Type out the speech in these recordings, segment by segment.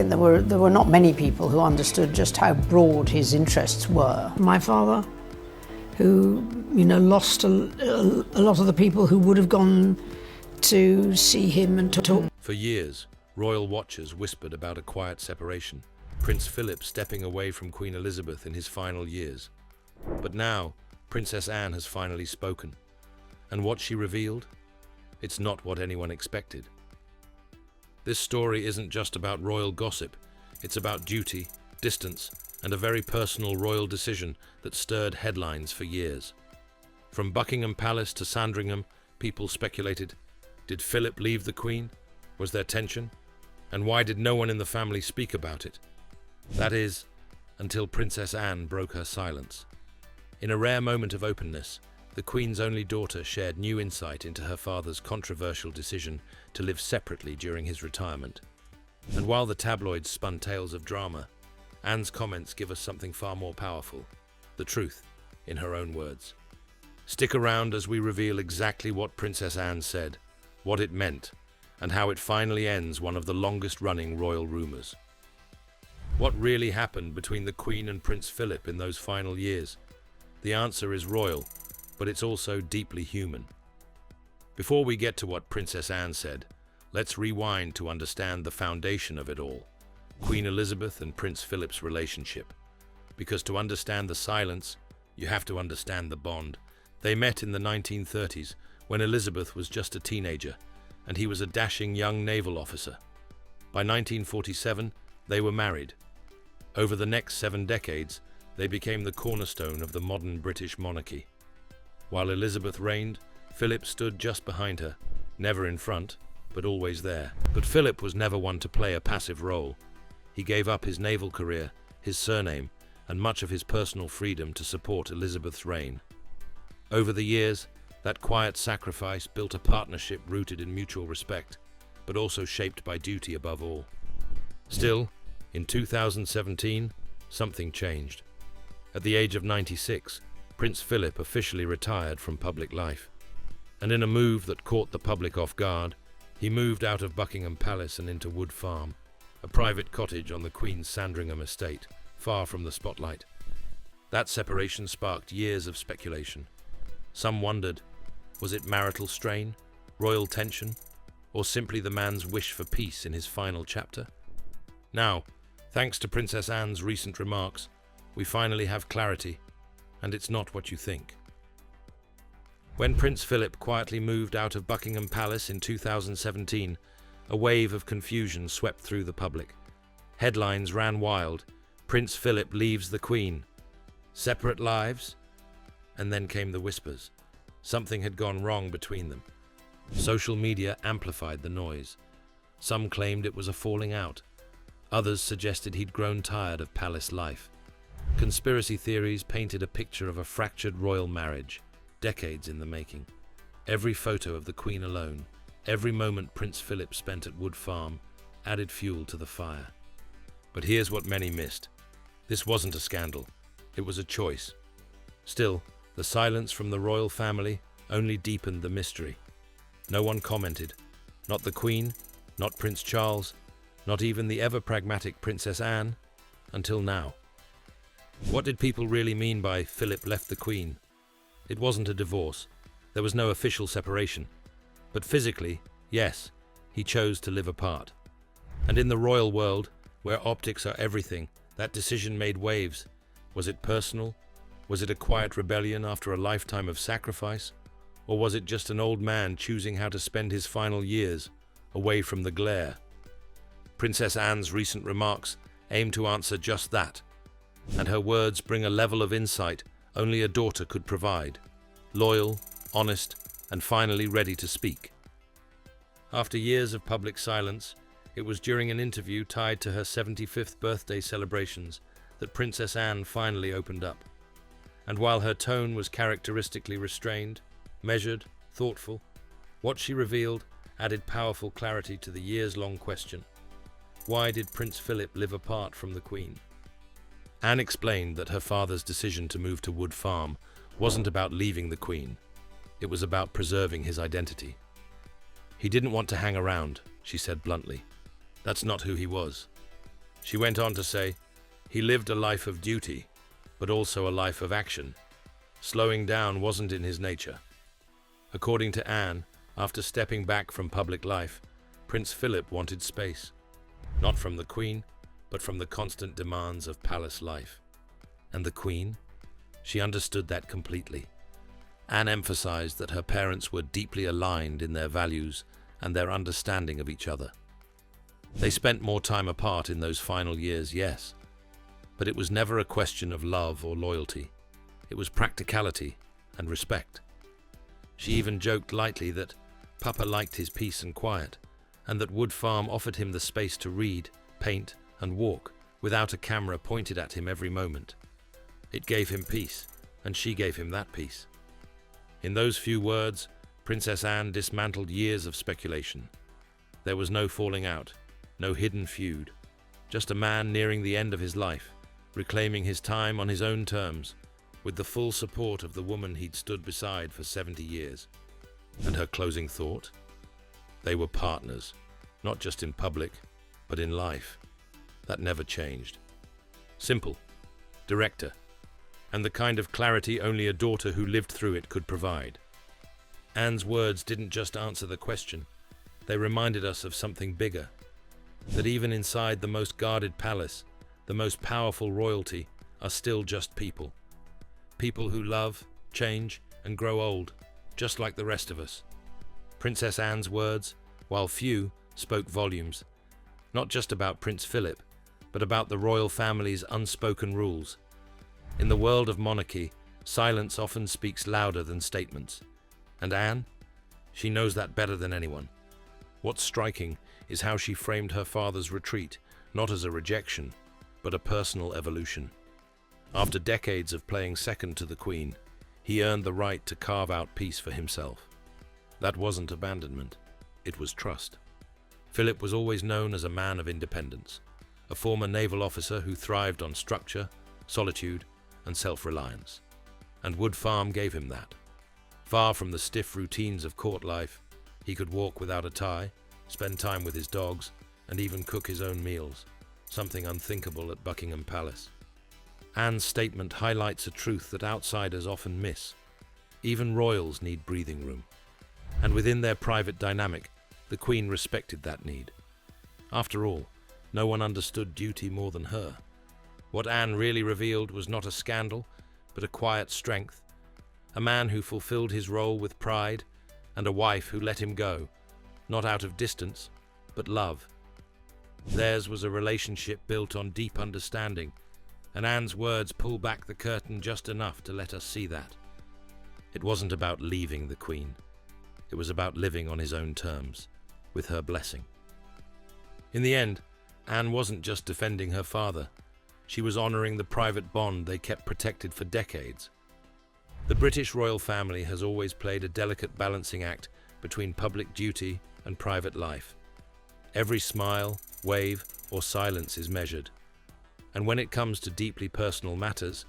think there were not many people who understood just how broad his interests were. My father, who lost a lot of the people who would have gone to see him and to talk. For years, royal watchers whispered about a quiet separation, Prince Philip stepping away from Queen Elizabeth in his final years. But now, Princess Anne has finally spoken. And what she revealed? It's not what anyone expected. This story isn't just about royal gossip. It's about duty, distance, and a very personal royal decision that stirred headlines for years. From Buckingham Palace to Sandringham, people speculated, did Philip leave the Queen? Was there tension? And why did no one in the family speak about it? That is, until Princess Anne broke her silence. In a rare moment of openness, the Queen's only daughter shared new insight into her father's controversial decision to live separately during his retirement. And while the tabloids spun tales of drama, Anne's comments give us something far more powerful, the truth, in her own words. Stick around as we reveal exactly what Princess Anne said, what it meant, and how it finally ends one of the longest-running royal rumors. What really happened between the Queen and Prince Philip in those final years? The answer is royal, but it's also deeply human. Before we get to what Princess Anne said, let's rewind to understand the foundation of it all, Queen Elizabeth and Prince Philip's relationship. Because to understand the silence, you have to understand the bond. They met in the 1930s, when Elizabeth was just a teenager, and he was a dashing young naval officer. By 1947, they were married. Over the next 7 decades, they became the cornerstone of the modern British monarchy. While Elizabeth reigned, Philip stood just behind her, never in front, but always there. But Philip was never one to play a passive role. He gave up his naval career, his surname, and much of his personal freedom to support Elizabeth's reign. Over the years, that quiet sacrifice built a partnership rooted in mutual respect, but also shaped by duty above all. Still, in 2017, something changed. At the age of 96, Prince Philip officially retired from public life. And in a move that caught the public off guard, he moved out of Buckingham Palace and into Wood Farm, a private cottage on the Queen's Sandringham estate, far from the spotlight. That separation sparked years of speculation. Some wondered, was it marital strain, royal tension, or simply the man's wish for peace in his final chapter? Now, thanks to Princess Anne's recent remarks, we finally have clarity, and it's not what you think. When Prince Philip quietly moved out of Buckingham Palace in 2017, a wave of confusion swept through the public. Headlines ran wild. Prince Philip leaves the Queen. Separate lives? And then came the whispers. Something had gone wrong between them. Social media amplified the noise. Some claimed it was a falling out. Others suggested he'd grown tired of palace life. Conspiracy theories painted a picture of a fractured royal marriage, decades in the making. Every photo of the Queen alone, every moment Prince Philip spent at Wood Farm, added fuel to the fire. But here's what many missed. This wasn't a scandal. It was a choice. Still, the silence from the royal family only deepened the mystery. No one commented. Not the Queen, not Prince Charles, not even the ever-pragmatic Princess Anne, until now. What did people really mean by Philip left the Queen? It wasn't a divorce. There was no official separation. But physically, yes, he chose to live apart. And in the royal world, where optics are everything, that decision made waves. Was it personal? Was it a quiet rebellion after a lifetime of sacrifice? Or was it just an old man choosing how to spend his final years, away from the glare? Princess Anne's recent remarks aim to answer just that. And her words bring a level of insight only a daughter could provide. Loyal, honest, and finally ready to speak. After years of public silence, it was during an interview tied to her 75th birthday celebrations that Princess Anne finally opened up. And while her tone was characteristically restrained, measured, thoughtful, what she revealed added powerful clarity to the years-long question. Why did Prince Philip live apart from the Queen? Anne explained that her father's decision to move to Wood Farm wasn't about leaving the Queen. It was about preserving his identity. He didn't want to hang around, she said bluntly. That's not who he was. She went on to say, he lived a life of duty, but also a life of action. Slowing down wasn't in his nature. According to Anne, after stepping back from public life, Prince Philip wanted space. Not from the Queen, but from the constant demands of palace life. And the Queen? She understood that completely. Anne emphasized that her parents were deeply aligned in their values and their understanding of each other. They spent more time apart in those final years, yes, but it was never a question of love or loyalty. It was practicality and respect. She even joked lightly that Papa liked his peace and quiet, and that Wood Farm offered him the space to read, paint, and walk without a camera pointed at him every moment. It gave him peace, and she gave him that peace. In those few words, Princess Anne dismantled years of speculation. There was no falling out, no hidden feud, just a man nearing the end of his life, reclaiming his time on his own terms, with the full support of the woman he'd stood beside for 70 years. And her closing thought? They were partners, not just in public, but in life. That never changed. Simple, director, and the kind of clarity only a daughter who lived through it could provide. Anne's words didn't just answer the question, they reminded us of something bigger, that even inside the most guarded palace, the most powerful royalty are still just people. People who love, change, and grow old, just like the rest of us. Princess Anne's words, while few, spoke volumes, not just about Prince Philip, but about the royal family's unspoken rules. In the world of monarchy, silence often speaks louder than statements. And Anne? She knows that better than anyone. What's striking is how she framed her father's retreat, not as a rejection, but a personal evolution. After decades of playing second to the Queen, he earned the right to carve out peace for himself. That wasn't abandonment, it was trust. Philip was always known as a man of independence, a former naval officer who thrived on structure, solitude, and self-reliance. And Wood Farm gave him that. Far from the stiff routines of court life, he could walk without a tie, spend time with his dogs, and even cook his own meals, something unthinkable at Buckingham Palace. Anne's statement highlights a truth that outsiders often miss. Even royals need breathing room. And within their private dynamic, the Queen respected that need. After all, no one understood duty more than her. What Anne really revealed was not a scandal, but a quiet strength, a man who fulfilled his role with pride, and a wife who let him go, not out of distance, but love. Theirs was a relationship built on deep understanding, and Anne's words pull back the curtain just enough to let us see that. It wasn't about leaving the Queen. It was about living on his own terms, with her blessing. In the end, Anne wasn't just defending her father. She was honouring the private bond they kept protected for decades. The British royal family has always played a delicate balancing act between public duty and private life. Every smile, wave, or silence is measured. And when it comes to deeply personal matters,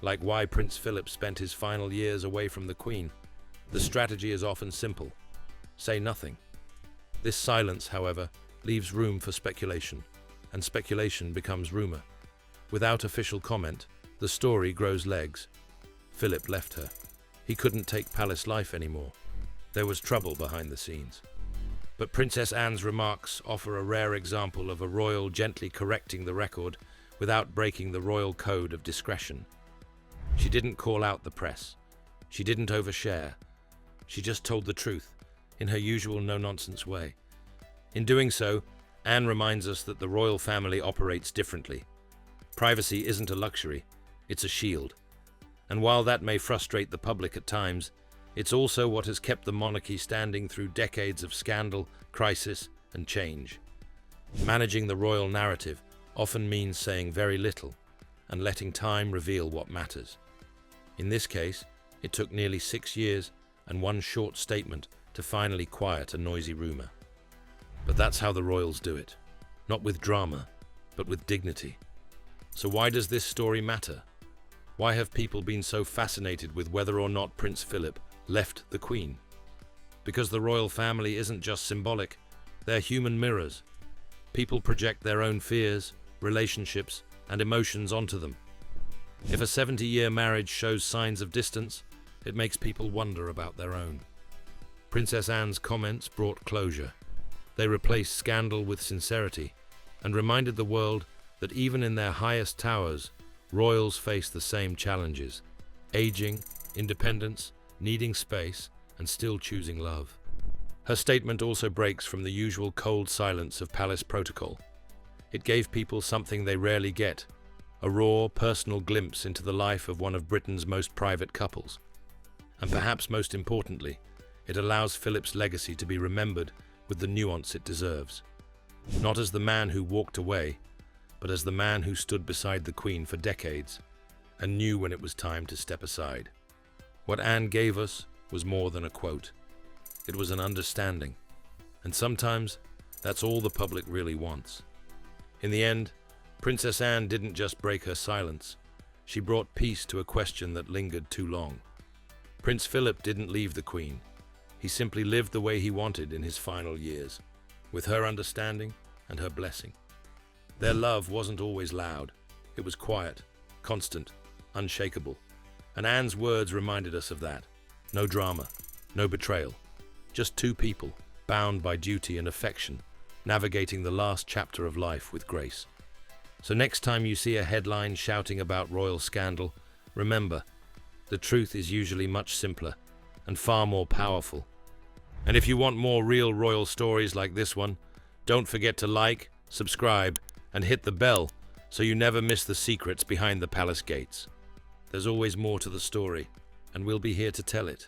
like why Prince Philip spent his final years away from the Queen, the strategy is often simple: say nothing. This silence, however, leaves room for speculation, and speculation becomes rumour. Without official comment, the story grows legs. Philip left her. He couldn't take palace life anymore. There was trouble behind the scenes. But Princess Anne's remarks offer a rare example of a royal gently correcting the record without breaking the royal code of discretion. She didn't call out the press. She didn't overshare. She just told the truth, in her usual no-nonsense way. In doing so, Anne reminds us that the royal family operates differently. Privacy isn't a luxury, it's a shield. And while that may frustrate the public at times, it's also what has kept the monarchy standing through decades of scandal, crisis, and change. Managing the royal narrative often means saying very little and letting time reveal what matters. In this case, it took nearly 6 years and one short statement to finally quiet a noisy rumour. But that's how the royals do it. Not with drama, but with dignity. So why does this story matter? Why have people been so fascinated with whether or not Prince Philip left the Queen? Because the royal family isn't just symbolic, they're human mirrors. People project their own fears, relationships, and emotions onto them. If a 70-year marriage shows signs of distance, it makes people wonder about their own. Princess Anne's comments brought closure. They replaced scandal with sincerity and reminded the world that even in their highest towers, royals face the same challenges: aging, independence, needing space, and still choosing love. Her statement also breaks from the usual cold silence of palace protocol. It gave people something they rarely get: a raw, personal glimpse into the life of one of Britain's most private couples. And perhaps most importantly, it allows Philip's legacy to be remembered with the nuance it deserves. Not as the man who walked away, but as the man who stood beside the Queen for decades and knew when it was time to step aside. What Anne gave us was more than a quote. It was an understanding. And sometimes, that's all the public really wants. In the end, Princess Anne didn't just break her silence. She brought peace to a question that lingered too long. Prince Philip didn't leave the Queen. He simply lived the way he wanted in his final years, with her understanding and her blessing. Their love wasn't always loud. It was quiet, constant, unshakable. And Anne's words reminded us of that. No drama, no betrayal. Just two people, bound by duty and affection, navigating the last chapter of life with grace. So next time you see a headline shouting about royal scandal, remember, the truth is usually much simpler and far more powerful. And if you want more real royal stories like this one, don't forget to like, subscribe, and hit the bell so you never miss the secrets behind the palace gates. There's always more to the story, and we'll be here to tell it.